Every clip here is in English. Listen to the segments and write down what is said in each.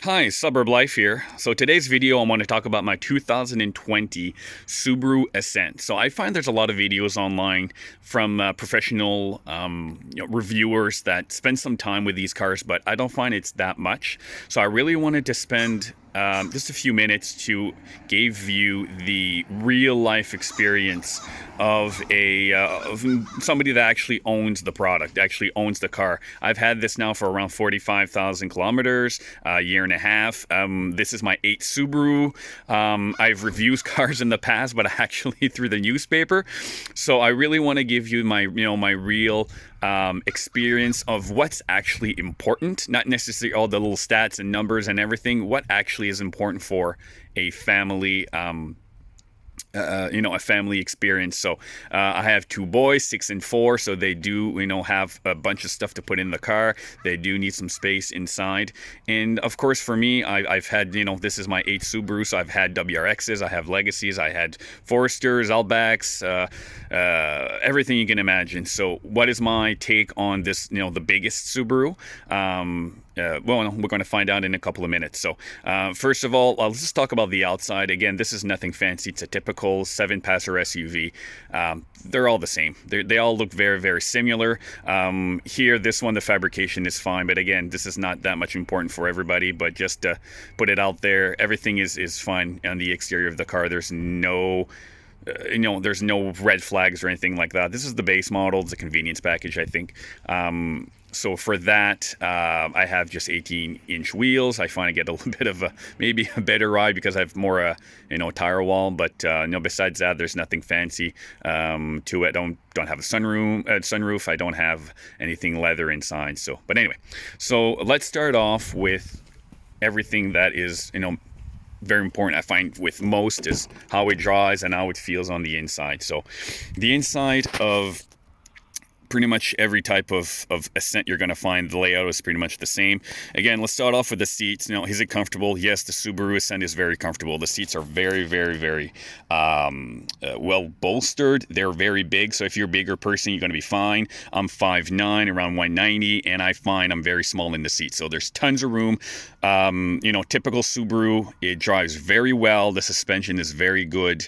Hi, Suburb Life here. So today's video I want to talk about my 2020 Subaru Ascent. So I find there's a lot of videos online from professional reviewers that spend some time with these cars, but I don't find it's that much. So I really wanted to spend just a few minutes to give you the real life experience of of somebody that actually owns the product, actually owns the car. I've had this now for around 45,000 kilometers, a year and a half. This is my 8th Subaru. I've reviewed cars in the past, but actually through the newspaper. So I really want to give you my real experience of what's actually important, not necessarily all the little stats and numbers and everything. What actually is important for a family, a family experience. So I have two boys, 6 and 4, so they do, have a bunch of stuff to put in the car. They do need some space inside. And of course, for me, I've had, this is my 8th Subaru, so I've had WRXs, I have Legacies, I had Foresters, Outbacks, everything you can imagine. So what is my take on this, the biggest Subaru? Well, we're going to find out in a couple of minutes. So first of all, let's just talk about the outside. Again, this is nothing fancy. It's a typical 7-passenger SUV. They're all the same. They all look very, very similar. Here, this one, the fabrication is fine. But again, this is not that much important for everybody. But just to put it out there, everything is fine on the exterior of the car. There's no there's no red flags or anything like that. This is the base model. It's a convenience package, I think. So for that, I have just 18-inch wheels. I find I get a little bit of maybe a better ride because I have more, tire wall. But besides that, there's nothing fancy to it. Don't have a sunroof. I don't have anything leather inside. So, but anyway, so let's start off with everything that is, very important, I find, with most is how it drives and how it feels on the inside. So the inside of pretty much every type of Ascent you're going to find, the layout is pretty much the same. Again, let's start off with the seats. Is it comfortable? Yes, the Subaru Ascent is very comfortable. The seats are very, very, very well bolstered. They're very big, so if you're a bigger person, you're going to be fine. I'm 5'9", around 190, and I find I'm very small in the seat, so there's tons of room. Typical Subaru, it drives very well. The suspension is very good.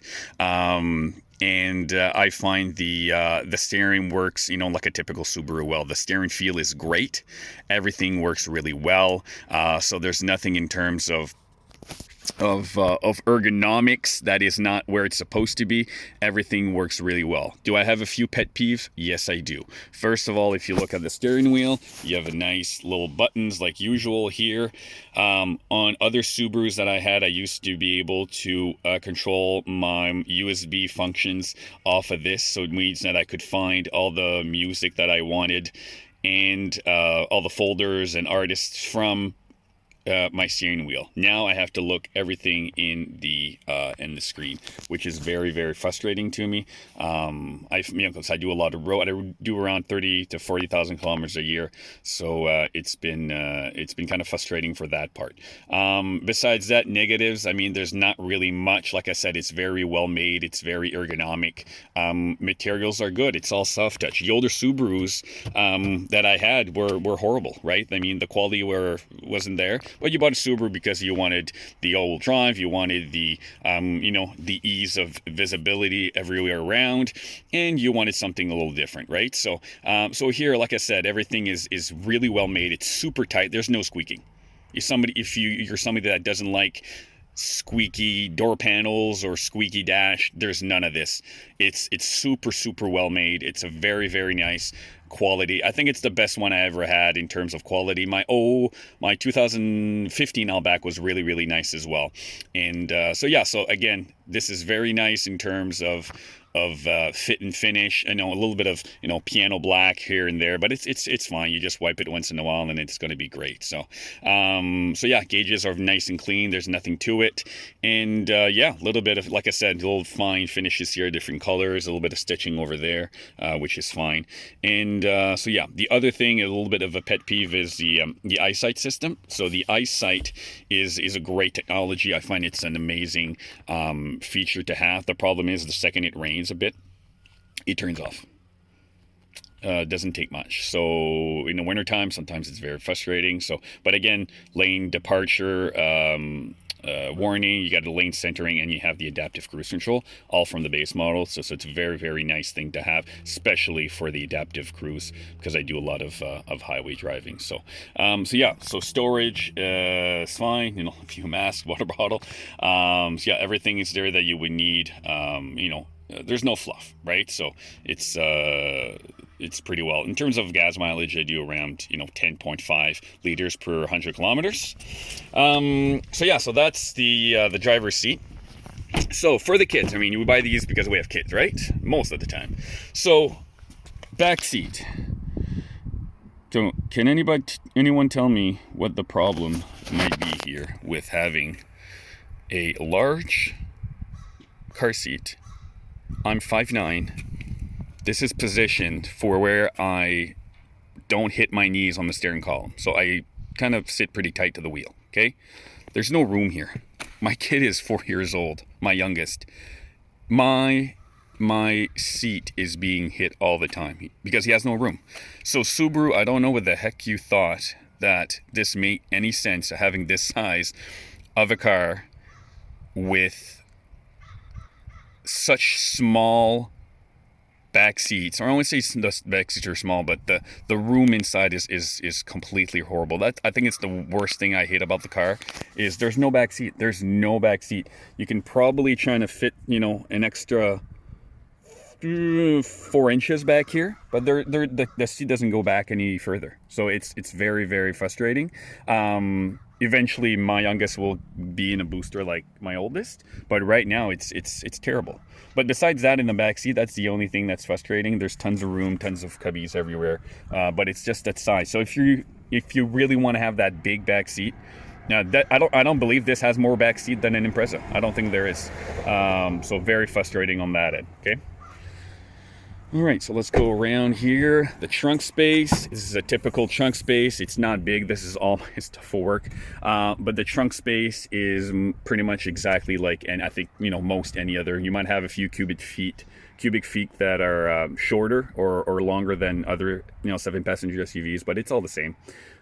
And I find the steering works, like a typical Subaru well. The steering feel is great. Everything works really well. So there's nothing in terms of ergonomics that is not where it's supposed to be. Everything works really well. Do I have a few pet peeves? Yes, I do. First of all, if you look at the steering wheel, you have a nice little buttons like usual here. On other Subarus that I had, I used to be able to control my USB functions off of this, so it means that I could find all the music that I wanted and all the folders and artists from my steering wheel. Now I have to look everything in the screen, which is very, very frustrating to me. Because I do a lot of road. I do around 30 to 40,000 kilometers a year, so it's been kind of frustrating for that part. Besides that, negatives. There's not really much. Like I said, it's very well made. It's very ergonomic. Materials are good. It's all soft touch. The older Subarus that I had were horrible, right? The quality wasn't there. But you bought a Subaru because you wanted the all-wheel drive, you wanted the, the ease of visibility everywhere around, and you wanted something a little different, right? So, here, like I said, everything is really well made. It's super tight. There's no squeaking. If you're somebody that doesn't like squeaky door panels or squeaky dash, there's none of this. It's super, super well made. It's a very, very nice quality. I think it's the best one I ever had in terms of quality. My 2015 Outback was really, really nice as well. And so again, this is very nice in terms of fit and finish. A little bit of piano black here and there, but it's fine. You just wipe it once in a while and it's going to be great. So gauges are nice and clean. There's nothing to it. And a little bit of, like I said, little fine finishes here, different colors, a little bit of stitching over there, which is fine. And the other thing, a little bit of a pet peeve, is the eyesight system. So the eyesight is a great technology. I find it's an amazing feature to have. The problem is the second it rains a bit, it turns off. doesn't take much. So in the wintertime, sometimes it's very frustrating. So, but again, lane departure, warning, you got the lane centering, and you have the adaptive cruise control, all from the base model. So it's a very, very nice thing to have, especially for the adaptive cruise, because I do a lot of highway driving. So, yeah, so storage is fine. You know, a few masks, water bottle. So yeah, everything is there that you would need. You know, there's no fluff, right? So it's pretty well. In terms of gas mileage, I do around 10.5 liters per 100 kilometers. So yeah, so that's the driver's seat. So for the kids, I mean, you buy these because we have kids, right? Most of the time. So back seat. So can anyone tell me what the problem might be here with having a large car seat? I'm 5'9". This is positioned for where I don't hit my knees on the steering column. So I kind of sit pretty tight to the wheel, okay? There's no room here. My kid is 4 years old, my youngest. My seat is being hit all the time because he has no room. So Subaru, I don't know what the heck you thought that this made any sense, having this size of a car with such small back seats. Or I won't say the back seats are small, but the room inside is completely horrible. That, I think it's the worst thing I hate about the car, is there's no back seat. There's no back seat. You can probably try to fit, an extra 4 inches back here, but the seat doesn't go back any further. So it's very, very frustrating. Eventually my youngest will be in a booster like my oldest, but right now it's terrible. But besides that, in the back seat, that's the only thing that's frustrating. There's tons of room, tons of cubbies everywhere, but it's just that size. So if you really want to have that big back seat, now that I don't believe this has more back seat than an Impreza. I don't think there is. So very frustrating on that end. Okay. All right, so let's go around here. The trunk space, this is a typical trunk space. It's not big, this is all it's for work. But the trunk space is pretty much exactly like, and I think, most any other. You might have a few cubic feet that are shorter or longer than other, 7-passenger SUVs, but it's all the same.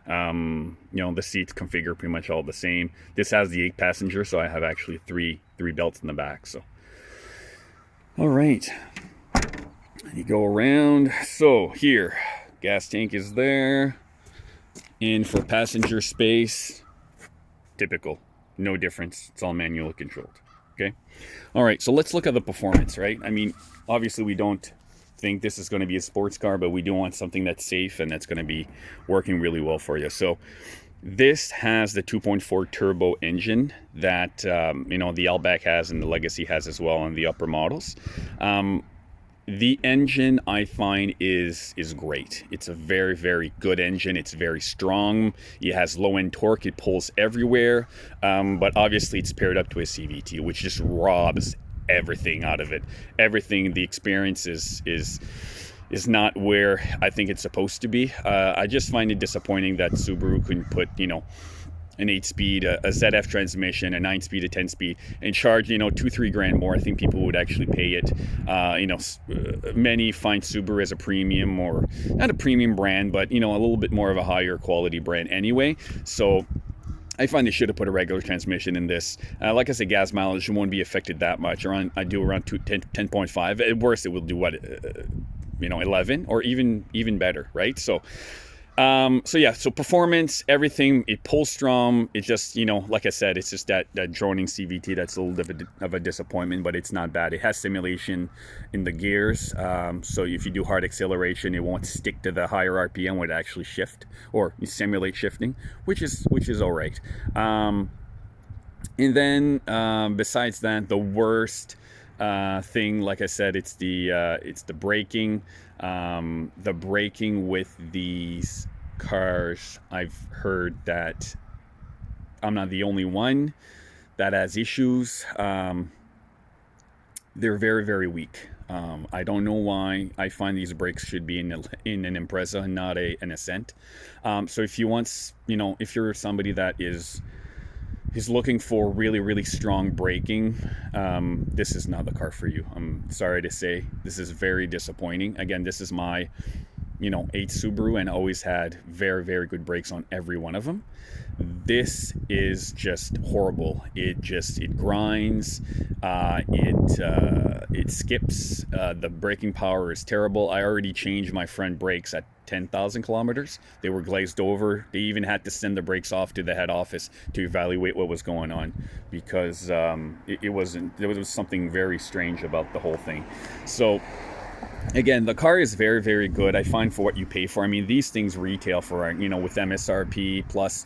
The seats configure pretty much all the same. This has the 8-passenger, so I have actually three belts in the back, so. All right. You go around. So here, gas tank is there. And for passenger space, typical, no difference. It's all manually controlled. Okay. All right. So let's look at the performance, right? I mean, obviously we don't think this is going to be a sports car, but we do want something that's safe and that's going to be working really well for you. So this has the 2.4 turbo engine that, the Outback has and the Legacy has as well on the upper models. The engine, I find, is great. It's a very, very good engine. It's very strong. It has low-end torque. It pulls everywhere. But obviously, it's paired up to a CVT, which just robs everything out of it. Everything, the experience is not where I think it's supposed to be. I just find it disappointing that Subaru couldn't put, an 8-speed, a ZF transmission, a 9-speed, a 10-speed, and charge, $2-3 grand more. I think people would actually pay it. Many find Subaru as a premium, or not a premium brand, but, a little bit more of a higher quality brand anyway. So I find they should have put a regular transmission in this. Like I said, gas mileage won't be affected that much. I do around 10.5. At worst, it will do 11, or even better, right? So performance, everything, it pulls strong. It just, like I said, it's just that droning CVT that's a little bit of a disappointment, but it's not bad. It has simulation in the gears, so if you do hard acceleration, it won't stick to the higher RPM, would actually shift or simulate shifting, which is all right. And then besides that, the worst thing, like I said, it's the braking. The braking with these cars, I've heard that I'm not the only one that has issues. They're very, very weak. I don't know why. I find these brakes should be in an Impreza, not an Ascent. So if you want, if you're somebody that is looking for really, really strong braking, this is not the car for you. I'm sorry to say, this is very disappointing. Again, this is my 8 Subaru and always had very, very good brakes on every one of them. This is just horrible. It grinds. It skips. The braking power is terrible. I already changed my front brakes at 10,000 kilometers. They were glazed over. They even had to send the brakes off to the head office to evaluate what was going on, because there was something very strange about the whole thing. So again, the car is very, very good. I find for what you pay for. I mean, these things retail for, with MSRP plus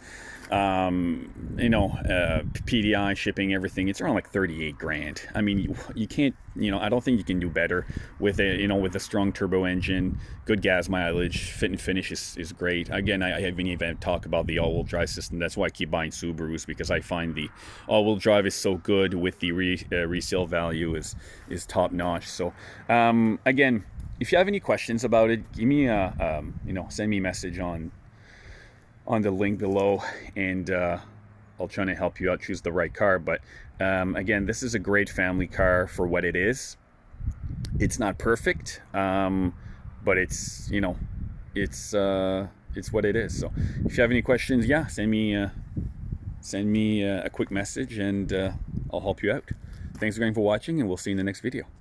PDI, shipping, everything, it's around like 38 grand. I mean, you can't, I don't think you can do better with with a strong turbo engine, good gas mileage, fit and finish is great. Again, I haven't even talked about the all-wheel drive system. That's why I keep buying Subarus, because I find the all-wheel drive is so good, with the resale value is top notch. So again, if you have any questions about it, give me send me a message on the link below, and I'll try to help you out choose the right car. But again, this is a great family car for what it is. It's not perfect, but it's what it is. So if you have any questions, yeah, send me a quick message, and I'll help you out. Thanks again for watching, and we'll see you in the next video.